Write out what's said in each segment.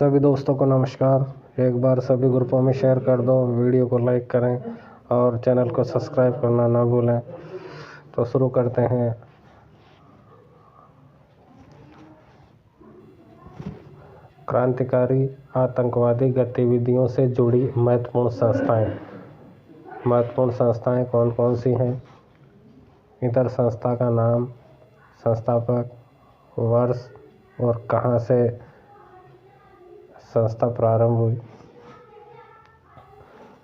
सभी दोस्तों को नमस्कार। एक बार सभी ग्रुपों में शेयर कर दो, वीडियो को लाइक करें और चैनल को सब्सक्राइब करना ना भूलें। तो शुरू करते हैं। क्रांतिकारी आतंकवादी गतिविधियों से जुड़ी महत्वपूर्ण संस्थाएं कौन कौन सी हैं? इधर संस्था का नाम, संस्थापक, वर्ष और कहाँ से संस्था प्रारंभ हुई।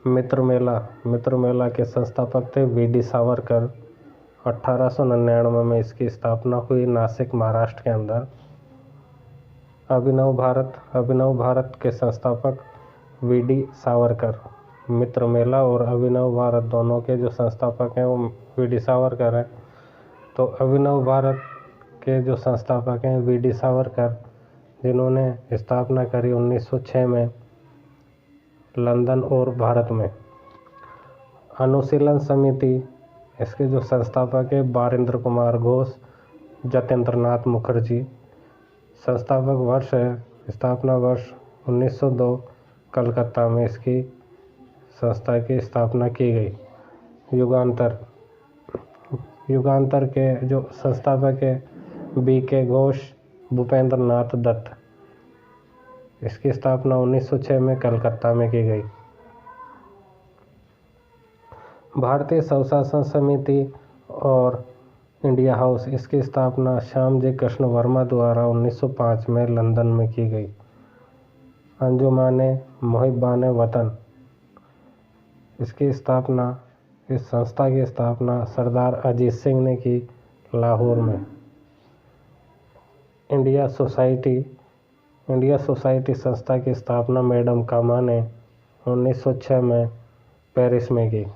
मित्र मेला के संस्थापक थे वी.डी. सावरकर। 1899 में इसकी स्थापना हुई नासिक, महाराष्ट्र के अंदर। अभिनव भारत के संस्थापक वी.डी. सावरकर। मित्र मेला और अभिनव भारत दोनों के जो संस्थापक हैं वो वी.डी. सावरकर हैं। तो अभिनव भारत के जो संस्थापक हैं वी.डी. सावरकर, जिन्होंने स्थापना करी 1906 में लंदन और भारत में। अनुशीलन समिति, इसके जो संस्थापक है बारेंद्र कुमार घोष, जतेंद्र नाथ मुखर्जी। संस्थापक वर्ष है, स्थापना वर्ष 1902, कलकत्ता में इसकी संस्था की स्थापना की गई। युगांतर के जो संस्थापक है बी.के. घोष, भूपेंद्र नाथ दत्त। इसकी स्थापना 1906 में कलकत्ता में की गई। भारतीय स्वशासन समिति और इंडिया हाउस, इसकी स्थापना श्यामजी कृष्ण वर्मा द्वारा 1905 में लंदन में की गई। अंजुमाने मुहिब्बाने वतन, इसकी स्थापना, इस संस्था की स्थापना सरदार अजीत सिंह ने की लाहौर में। इंडिया सोसाइटी संस्था की स्थापना मैडम कामा ने 1906 में पेरिस में की।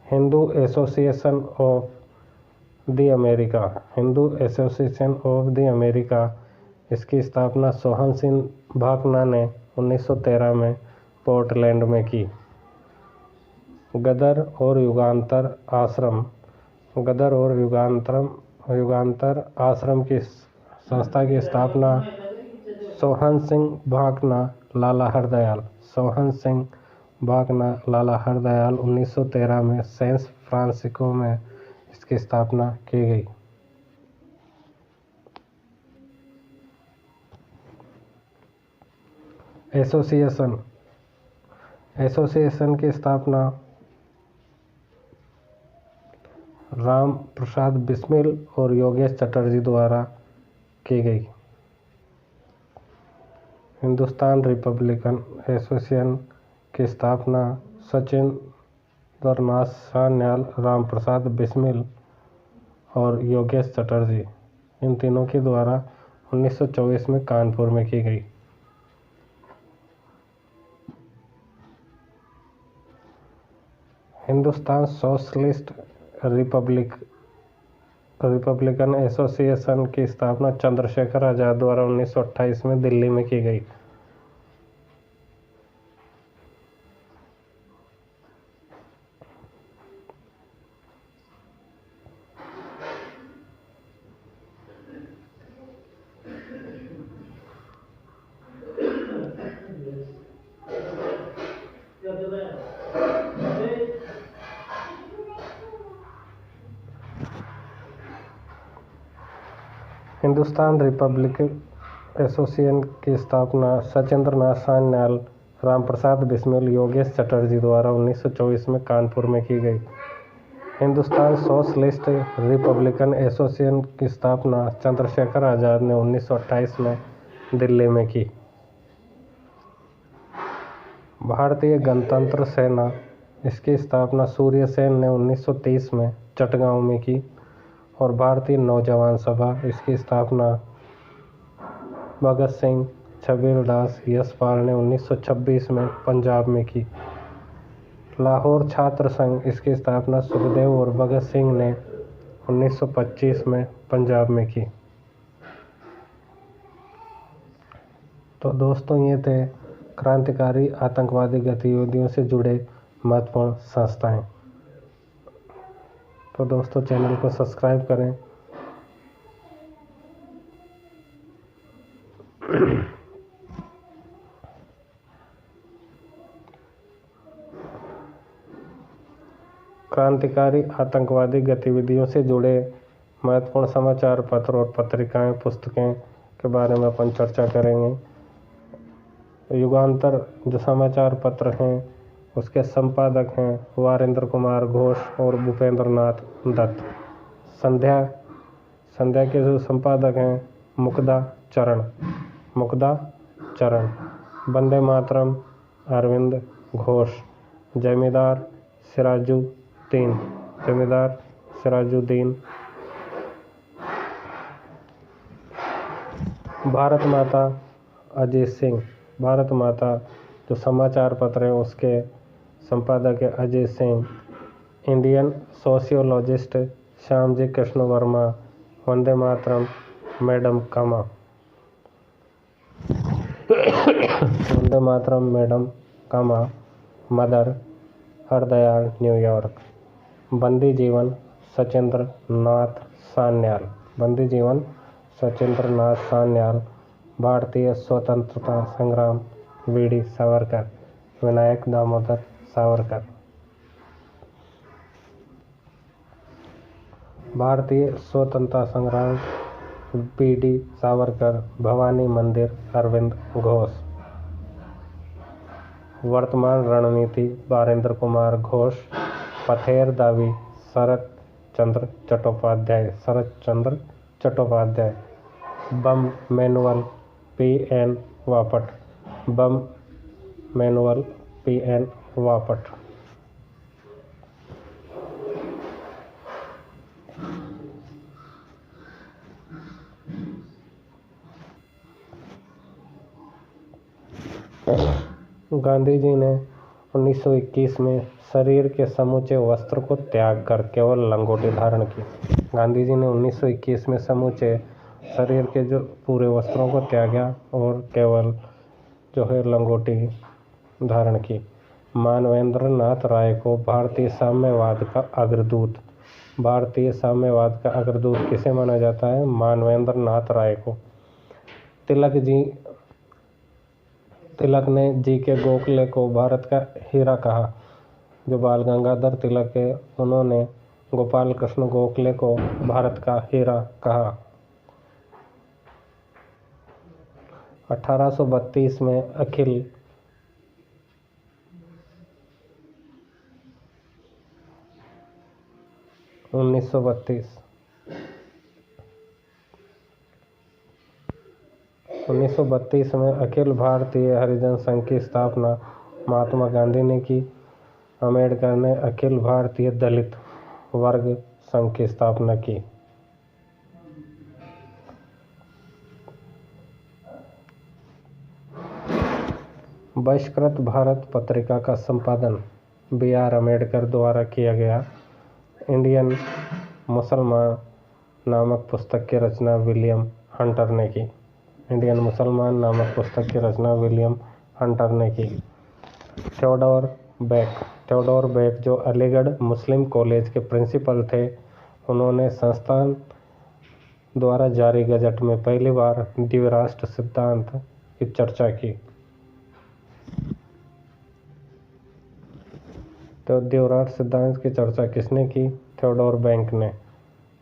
Hindu association of the America, इसकी स्थापना सोहन सिंह भाकना ने 1913 में पोर्टलैंड में की। गदर और युगांतर आश्रम की संस्था की स्थापना सोहन सिंह भाकना लाला हरदयाल 1913 में सैन फ्रांसिस्को में इसकी स्थापना की गई। एसोसिएशन की स्थापना राम प्रसाद बिस्मिल और योगेश चटर्जी द्वारा की गई। हिंदुस्तान रिपब्लिकन एसोसिएशन की स्थापना सचिंद्रनाथ सान्याल, राम प्रसाद बिस्मिल और योगेश चटर्जी, इन तीनों के द्वारा 1924 में कानपुर में की गई। हिंदुस्तान सोशलिस्ट रिपब्लिकन एसोसिएशन की स्थापना चंद्रशेखर आजाद द्वारा 1928 में दिल्ली में की गई। हिंदुस्तान रिपब्लिकन एसोसिएशन की स्थापना सचिंद्रनाथ सान्याल, राम प्रसाद बिस्मिल, योगेश चटर्जी द्वारा 1924 में कानपुर में की गई। हिंदुस्तान सोशलिस्ट रिपब्लिकन एसोसिएशन की स्थापना चंद्रशेखर आजाद ने 1928 में दिल्ली में की। भारतीय गणतंत्र सेना, इसकी स्थापना सूर्य सेन ने 1930 में चटगांव में की। और भारतीय नौजवान सभा, इसकी स्थापना भगत सिंह, छबील दास, यशपाल ने 1926 में पंजाब में की। लाहौर छात्र संघ, इसकी स्थापना सुखदेव और भगत सिंह ने 1925 में पंजाब में की। तो दोस्तों, ये थे क्रांतिकारी आतंकवादी गतिविधियों से जुड़े महत्वपूर्ण संस्थाएं। तो दोस्तों, चैनल को सब्सक्राइब करें। क्रांतिकारी आतंकवादी गतिविधियों से जुड़े महत्वपूर्ण समाचार पत्र और पत्रिकाएं, पुस्तकें के बारे में अपन चर्चा करेंगे। युगांतर जो समाचार पत्र हैं उसके संपादक हैं वारेंद्र कुमार घोष और भूपेंद्र नाथ दत्त। संध्या के जो संपादक हैं मुक्ता चरण। वंदे मातरम अरविंद घोष। जमींदार सिराजुद्दीन। भारत माता अजीत सिंह। भारत माता जो समाचार पत्र है उसके संपादक है Ajit Singh. Indian sociologist Shyamji Krishna Varma. Vande Mataram madam Cama. Vande Mataram madam Cama मदर Hardayal New York. Bandi Jeevan Sachindra Nath Sanyal. Bharatiya Swatantrata Sangram VD Savarkar. Vinayak Damodar Savarkar. Bharatiya Swatantrata Sangram VD Savarkar. Bhavani मंदिर अरविंद घोष। वर्तमान रणनीति वारेंद्र कुमार घोष। पथेर दावी शरत चंद्र चट्टोपाध्याय। बम मैनुअल पी.एन. वापट। गांधी जी ने 1921 में शरीर के समूचे वस्त्र को त्याग कर केवल लंगोटी धारण की। गांधी जी ने 1921 में समूचे शरीर के जो पूरे वस्त्रों को त्यागा और केवल जो है लंगोटी धारण की। मानवेंद्र नाथ राय को भारतीय साम्यवाद का अग्रदूत किसे माना जाता है? मानवेंद्र नाथ राय को। तिलक ने जी के गोखले को भारत का हीरा कहा। जो बाल गंगाधर तिलक है उन्होंने गोपाल कृष्ण गोखले को भारत का हीरा कहा। 1832 में अखिल भारतीय हरिजन संघ की स्थापना महात्मा गांधी ने की। अम्बेडकर ने अखिल भारतीय दलित वर्ग संघ की स्थापना की। बहिष्कृत भारत पत्रिका का संपादन बी.आर. अम्बेडकर द्वारा किया गया। इंडियन मुसलमान नामक पुस्तक की रचना विलियम हंटर ने की। थियोडोर बेक जो अलीगढ़ मुस्लिम कॉलेज के प्रिंसिपल थे, उन्होंने संस्थान द्वारा जारी गजट में पहली बार द्विराष्ट्र सिद्धांत की चर्चा की। तो द्विराष्ट्र सिद्धांत की चर्चा किसने की? थियोडोर बेक ने,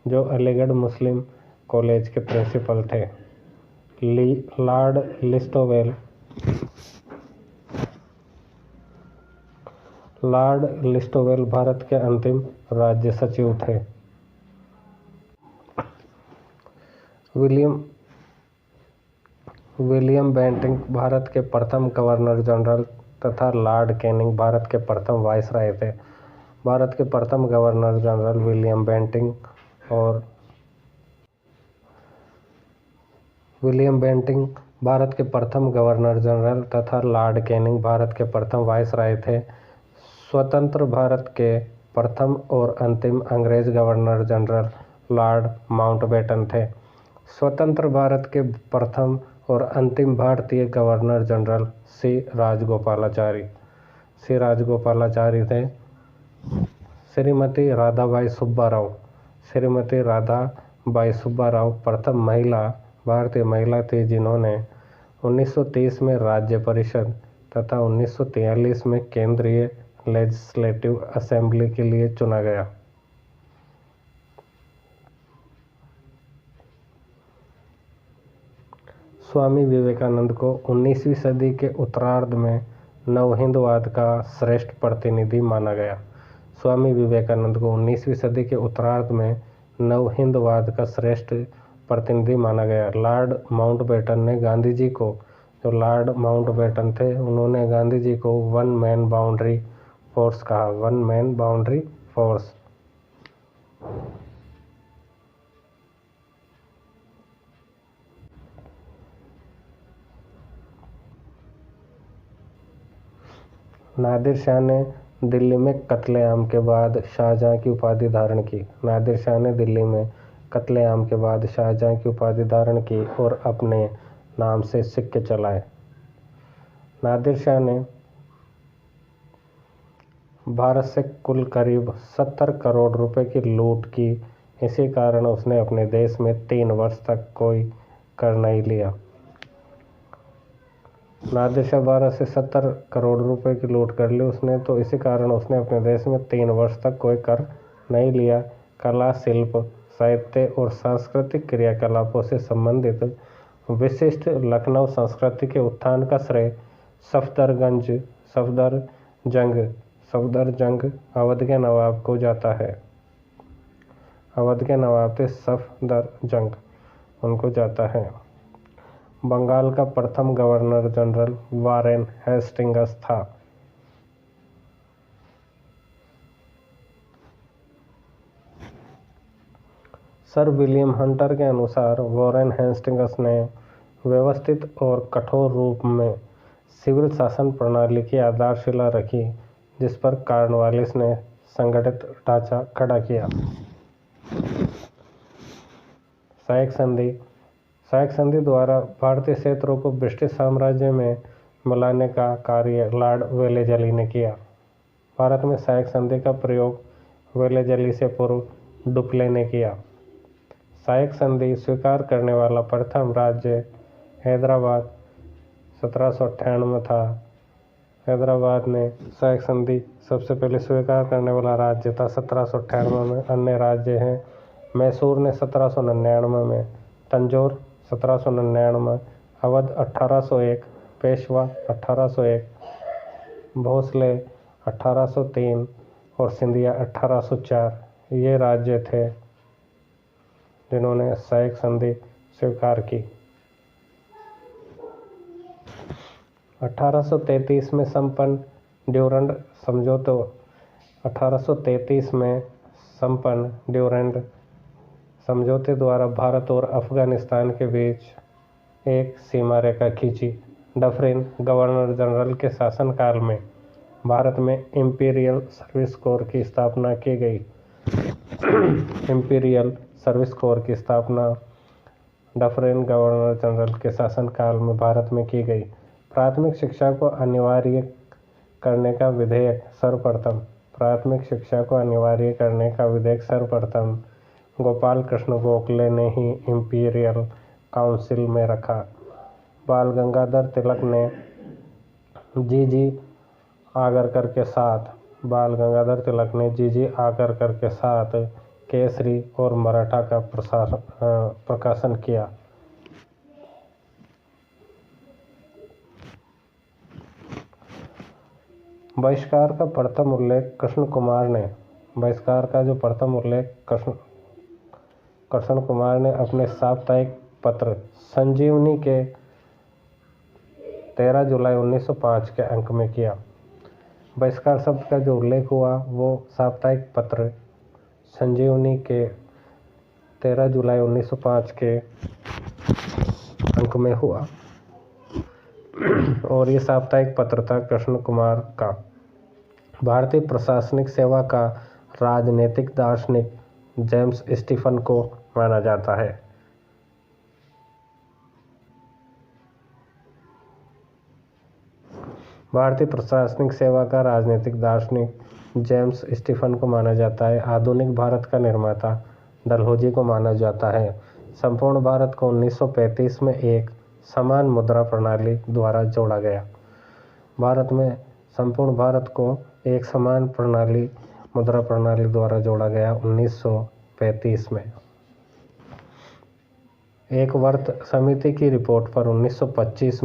जो अलीगढ़ मुस्लिम कॉलेज के प्रिंसिपल थे। लॉर्ड लिस्टोवेल भारत के अंतिम राज्य सचिव थे। विलियम बेंटिंक भारत के प्रथम गवर्नर जनरल तथा लॉर्ड कैनिंग भारत के प्रथम वायसराय थे। भारत के प्रथम governor general William Bentinck Bharat के प्रथम गवर्नर जनरल तथा लॉर्ड कैनिंग भारत के प्रथम वायसराय थे। स्वतंत्र भारत के प्रथम और अंतिम अंग्रेज गवर्नर जनरल लॉर्ड माउंटबेटन थे। स्वतंत्र भारत के प्रथम और अंतिम भारतीय गवर्नर जनरल सी राजगोपालाचारी थे। श्रीमती राधाबाई सुब्बाराव प्रथम भारतीय महिला थी, जिन्होंने 1930 में राज्य परिषद तथा 1943 में केंद्रीय लेजिस्लेटिव असेंबली के लिए चुना गया। स्वामी विवेकानंद को 19वीं सदी के उत्तरार्ध में नवहिंदवाद का श्रेष्ठ प्रतिनिधि माना गया। स्वामी विवेकानंद को 19वीं सदी के उत्तरार्ध में नवहिंदवाद का श्रेष्ठ प्रतिनिधि माना गया। लॉर्ड माउंटबेटन ने गांधी जी को, जो लॉर्ड माउंटबेटन थे, उन्होंने गांधी जी को वन मैन बाउंड्री फोर्स कहा। One man boundary force. Nadir Shah ने दिल्ली में कत्लेआम के बाद शाहजहां की उपाधि धारण की। नादिर शाह ने दिल्ली में कत्लेआम के बाद शाहजहां की उपाधि धारण की और अपने नाम से सिक्के चलाए। नादिर शाह ने भारत से कुल करीब 70 करोड़ रुपए की लूट की। इसी कारण उसने अपने देश में 3 वर्ष तक कोई कर नहीं लिया। नादिर शाह भारत से 70 करोड़ रुपए की लूट कर ली उसने, तो इसी कारण उसने अपने देश में 3 वर्ष तक कोई कर नहीं लिया। कला, शिल्प, साहित्य और सांस्कृतिक क्रियाकलापों से संबंधित विशिष्ट लखनऊ संस्कृति के उत्थान का श्रेय सफदरजंग अवध के नवाब को जाता है। अवध के नवाब थे सफदरजंग, उनको जाता है। बंगाल का प्रथम गवर्नर जनरल वारेन हेस्टिंग्स था। सर विलियम हंटर के अनुसार वारेन हेस्टिंग्स ने व्यवस्थित और कठोर रूप में सिविल शासन प्रणाली की आधारशिला रखी, जिस पर कॉर्नवालिस ने संगठित ढांचा खड़ा किया। सहायक संधि द्वारा भारतीय क्षेत्रों को ब्रिटिश साम्राज्य में मिलाने का कार्य लॉर्ड वेलेजली ने किया। भारत में सहायक संधि का प्रयोग वेलेजली से पूर्व डुप्ले ने किया। सहायक संधि स्वीकार करने वाला प्रथम राज्य हैदराबाद 1798 में था। हैदराबाद ने सहायक संधि सबसे पहले स्वीकार करने वाला राज्य था 1798 में। अन्य राज्य हैं मैसूर ने 1799 में, तंजौर 1799, अवध 1801, पेशवा 1801, भोसले 1803 और सिंधिया 1804। ये राज्य थे जिन्होंने सहायक संधि स्वीकार की। 1833 में संपन्न ड्यूरंड समझौते द्वारा भारत और अफगानिस्तान के बीच एक सीमा रेखा खींची। डफरिन गवर्नर जनरल के शासनकाल में भारत में इंपीरियल सर्विस कोर की स्थापना की गई। इंपीरियल सर्विस कोर की स्थापना डफरिन गवर्नर जनरल के शासनकाल में भारत में की गई। प्राथमिक शिक्षा को अनिवार्य करने का विधेयक सर्वप्रथम गोपाल कृष्ण गोखले ने ही इंपीरियल काउंसिल में रखा। बाल गंगाधर तिलक ने जी आगरकर के साथ केसरी और मराठा का प्रकाशन किया। बहिष्कार का प्रथम उल्लेख कृष्ण कुमार ने अपने साप्ताहिक पत्र संजीवनी के 13 जुलाई 1905 के अंक में किया। बहिष्कार शब्द का जो उल्लेख हुआ वो साप्ताहिक पत्र संजीवनी के 13 जुलाई 1905 के अंक में हुआ और ये साप्ताहिक पत्र था कृष्ण कुमार का। भारतीय प्रशासनिक सेवा का राजनीतिक दार्शनिक जेम्स स्टीफन को माना जाता है। भारतीय प्रशासनिक सेवा का राजनीतिक दार्शनिक जेम्स स्टीफन को माना जाता है। आधुनिक भारत का निर्माता डलहौजी को माना जाता है। संपूर्ण भारत को 1935 में एक समान मुद्रा प्रणाली द्वारा जोड़ा गया। भारत में संपूर्ण भारत को एक समान प्रणाली मुद्रा प्रणाली द्वारा जोड़ा गया 1935 में। एक वर्ष समिति की रिपोर्ट पर 1925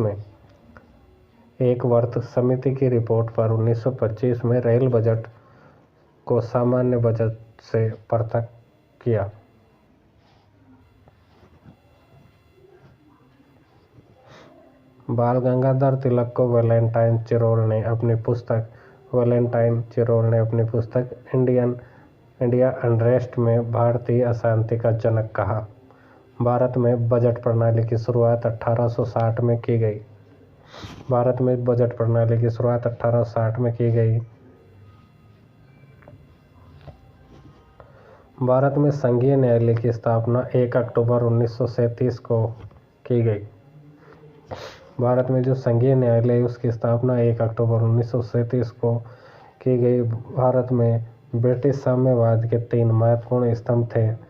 में रेल बजट को सामान्य बजट से पृथक किया। बाल गंगाधर तिलक को वैलेंटाइन चिरोल ने अपनी पुस्तक इंडिया अनरेस्ट में भारतीय अशांति का जनक कहा। भारत में बजट प्रणाली की शुरुआत 1860 में की गई। भारत में संघीय न्यायालय की स्थापना 1 अक्टूबर 1937 को की गई। भारत में जो संघीय न्यायालय है उसकी स्थापना 1 अक्टूबर 1937 को की गई। भारत में ब्रिटिश साम्यवाद के 3 महत्वपूर्ण स्तंभ थे।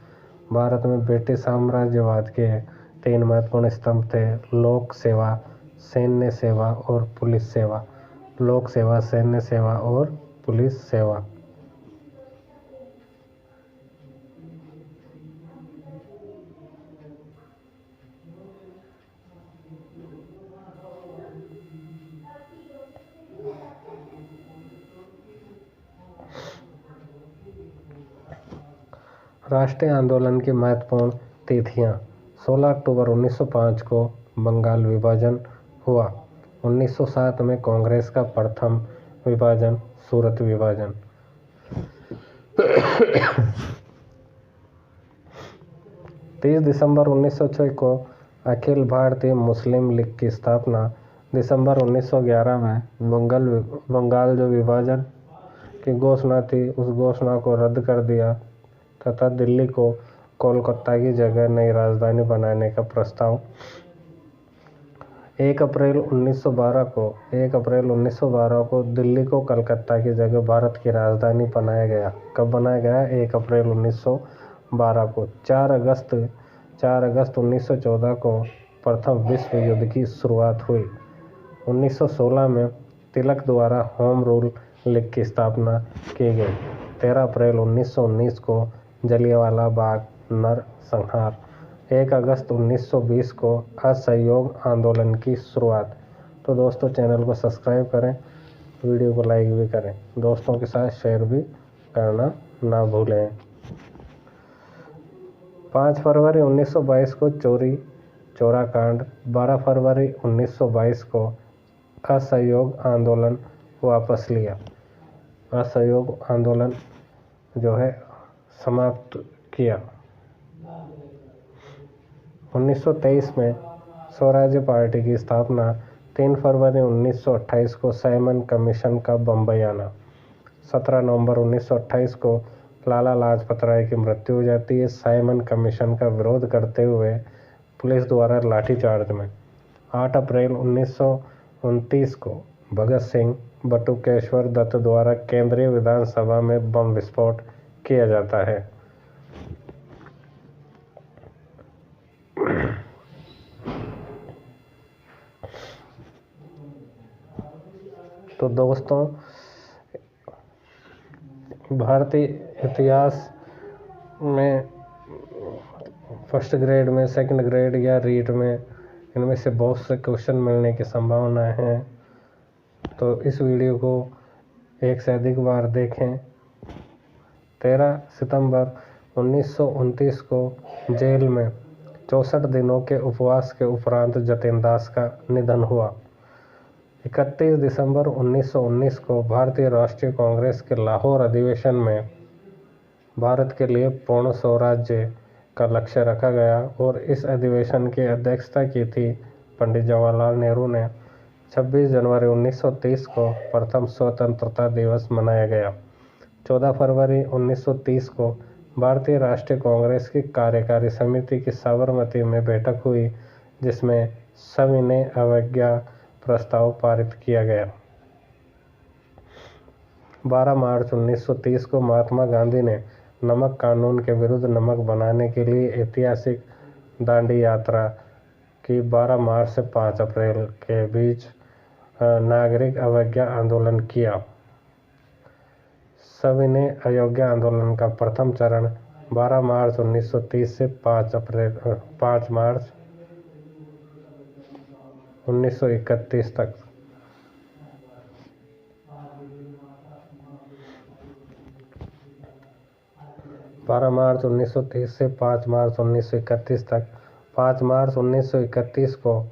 भारत में ब्रिटिश साम्राज्यवाद के 3 महत्वपूर्ण स्तंभ थे: लोक सेवा, सैन्य सेवा और पुलिस सेवा। राष्ट्रीय आंदोलन की महत्वपूर्ण तिथियां: 16 अक्टूबर 1905 को बंगाल विभाजन हुआ। 1907 में कांग्रेस का प्रथम विभाजन, सूरत विभाजन। 30 दिसंबर 1906 को अखिल भारतीय मुस्लिम लीग की स्थापना। दिसंबर 1911 में बंगाल जो विभाजन की घोषणा थी उस घोषणा को रद्द कर दिया तथा दिल्ली को कोलकाता की जगह नई राजधानी बनाने का प्रस्ताव 1 अप्रैल 1912 को दिल्ली को कलकत्ता की जगह भारत की राजधानी बनाया गया। कब बनाया गया? 1 अप्रैल 1912 को। 4 अगस्त 1914 को प्रथम विश्व युद्ध की शुरुआत हुई। 1916 में तिलक द्वारा होम रूल लीग की स्थापना की गई। 13 अप्रैल 1919 को जलियांवाला बाग नरसंहार। 1 अगस्त 1920 को असहयोग आंदोलन की शुरुआत। तो दोस्तों, चैनल को सब्सक्राइब करें, वीडियो को लाइक भी करें, दोस्तों के साथ शेयर भी करना ना भूलें। 5 फरवरी 1922 को चोरा कांड। 12 फरवरी 1922 को असहयोग आंदोलन वापस लिया। असहयोग आंदोलन जो है समाप्त किया। 1923 में स्वराज्य पार्टी की स्थापना। 3 फरवरी 1928 को साइमन कमीशन का बम्बई आना। 17 नवंबर 1928 को लाला लाजपत राय की मृत्यु हो जाती है साइमन कमीशन का विरोध करते हुए पुलिस द्वारा लाठीचार्ज में। 8 अप्रैल 1929 को भगत सिंह बटुकेश्वर दत्त द्वारा केंद्रीय विधानसभा में बम विस्फोट किया जाता है। तो दोस्तों, भारतीय इतिहास में फर्स्ट ग्रेड में, सेकंड ग्रेड या रीट में इनमें से बहुत से क्वेश्चन मिलने की संभावना है। तो इस वीडियो को एक से अधिक बार देखें। 13 सितंबर 1929 को जेल में 64 दिनों के उपवास के उपरांत जतिन दास का निधन हुआ। 31 दिसंबर 1919 को भारतीय राष्ट्रीय कांग्रेस के लाहौर अधिवेशन में भारत के लिए पूर्ण स्वराज्य का लक्ष्य रखा गया और इस अधिवेशन की अध्यक्षता की थी पंडित जवाहरलाल नेहरू ने। 26 जनवरी 1930 को प्रथम स्वतंत्रता दिवस मनाया गया। 14 फरवरी 1930 को भारतीय राष्ट्रीय कांग्रेस की कार्यकारी समिति की साबरमती में बैठक हुई जिसमें सविनय अवज्ञा प्रस्ताव पारित किया गया। 12 मार्च 1930 को महात्मा गांधी ने नमक कानून के विरुद्ध नमक बनाने के लिए ऐतिहासिक दांडी यात्रा की। 12 मार्च से 5 अप्रैल के बीच नागरिक अवज्ञा आंदोलन किया। सविनय अवज्ञा आंदोलन का प्रथम चरण 12 मार्च 1930 से 5 मार्च 1931 तक। मार्च 1930 से 5 मार्च 1931 तक। 5 मार्च 1931 को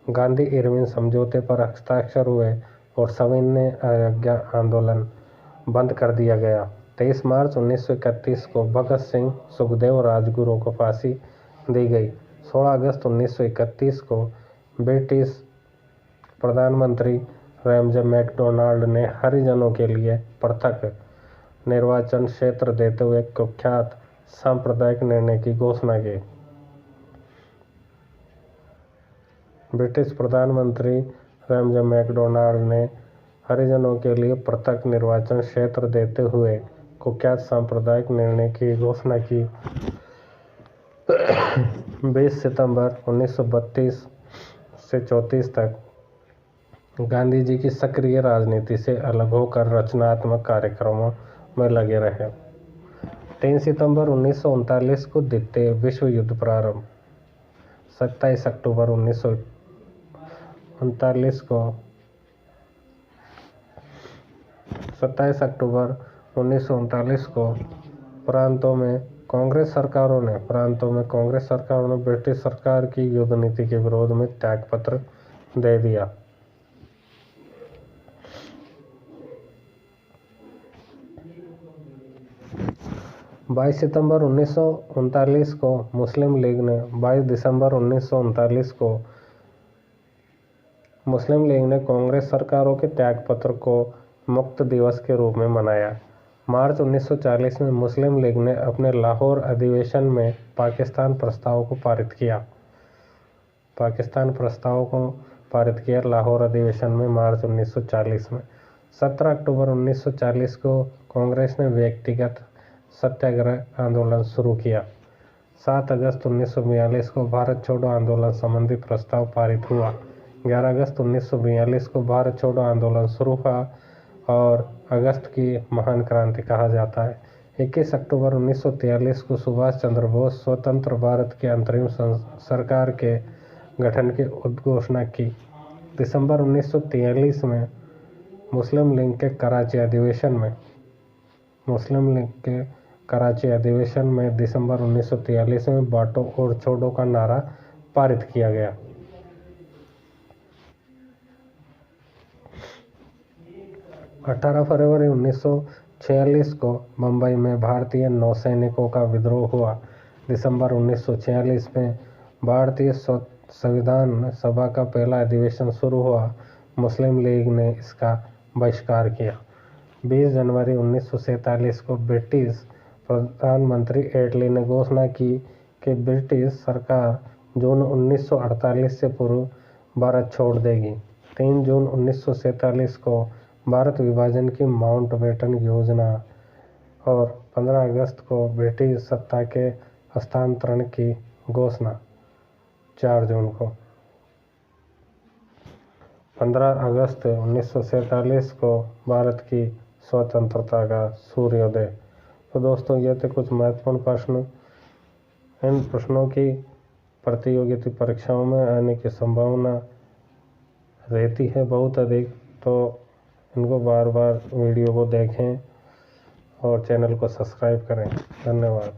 गांधी इरविन समझौते पर हस्ताक्षर हुए और सविनय अवज्ञा आंदोलन बंद कर दिया गया। 23 मार्च 1931 को भगत सिंह, सुखदेव, राजगुरु को फांसी दी गई। 16 अगस्त 1931 को ब्रिटिश प्रधानमंत्री रैमजे मैकडोनाल्ड ने हरिजनों के लिए पृथक निर्वाचन क्षेत्र देते हुए कुख्यात सांप्रदायिक निर्णय की घोषणा की। ब्रिटिश प्रधानमंत्री रैमजे मैकडोनाल्ड ने हरिजनों के लिए पृथक निर्वाचन क्षेत्र देते हुए कुख्यात सांप्रदायिक निर्णय की घोषणा की। 20 सितंबर 1932 से 34 तक गांधी जी की सक्रिय राजनीति से अलग होकर रचनात्मक कार्यक्रमों में लगे रहे। 3 सितंबर 1939 को द्वितीय विश्व युद्ध प्रारंभ। 27 अक्टूबर 1939 को प्रांतों में कांग्रेस सरकारों ने ब्रिटिश सरकार की युद्ध नीति के विरोध में त्यागपत्र दे दिया। 22 सितंबर 1939 को मुस्लिम लीग ने 22 दिसंबर 1939 को मुस्लिम लीग ने कांग्रेस सरकारों के त्यागपत्र को मुक्त दिवस के रूप में मनाया। मार्च 1940 में मुस्लिम लीग ने अपने लाहौर अधिवेशन में पाकिस्तान प्रस्ताव को पारित किया लाहौर अधिवेशन में मार्च 1940 में। 17 अक्टूबर 1940 को कांग्रेस ने व्यक्तिगत सत्याग्रह आंदोलन शुरू किया। 7 अगस्त 1942 को भारत छोड़ो आंदोलन संबंधी प्रस्ताव पारित हुआ। 11 अगस्त 1942 को भारत छोड़ो आंदोलन शुरू हुआ और अगस्त की महान क्रांति कहा जाता है। 21 अक्टूबर 1943 को सुभाष चंद्र बोस स्वतंत्र भारत के अंतरिम सरकार के गठन की उद्घोषणा की। दिसंबर 1943 में मुस्लिम लीग के कराची अधिवेशन में दिसंबर 1943 में बांटो और छोड़ो का नारा पारित किया गया। 18 फरवरी 1946 को मुंबई में भारतीय नौसैनिकों का विद्रोह हुआ। दिसंबर 1946 में भारतीय संविधान सभा का पहला अधिवेशन शुरू हुआ। मुस्लिम लीग ने इसका बहिष्कार किया। 20 जनवरी 1947 को ब्रिटिश प्रधानमंत्री एटली ने घोषणा की कि ब्रिटिश सरकार जून 1948 से पूर्व भारत छोड़ देगी। 3 जून 1947 को भारत विभाजन की माउंटबेटन योजना और 15 अगस्त को ब्रिटिश सत्ता के हस्तांतरण की घोषणा। 4 जून को 15 अगस्त 1947 को भारत की स्वतंत्रता का सूर्योदय। तो दोस्तों, ये थे कुछ महत्वपूर्ण प्रश्न। इन प्रश्नों की प्रतियोगिता परीक्षाओं में आने की संभावना रहती है बहुत अधिक, तो इनको बार बार वीडियो को देखें और चैनल को सब्सक्राइब करें। धन्यवाद।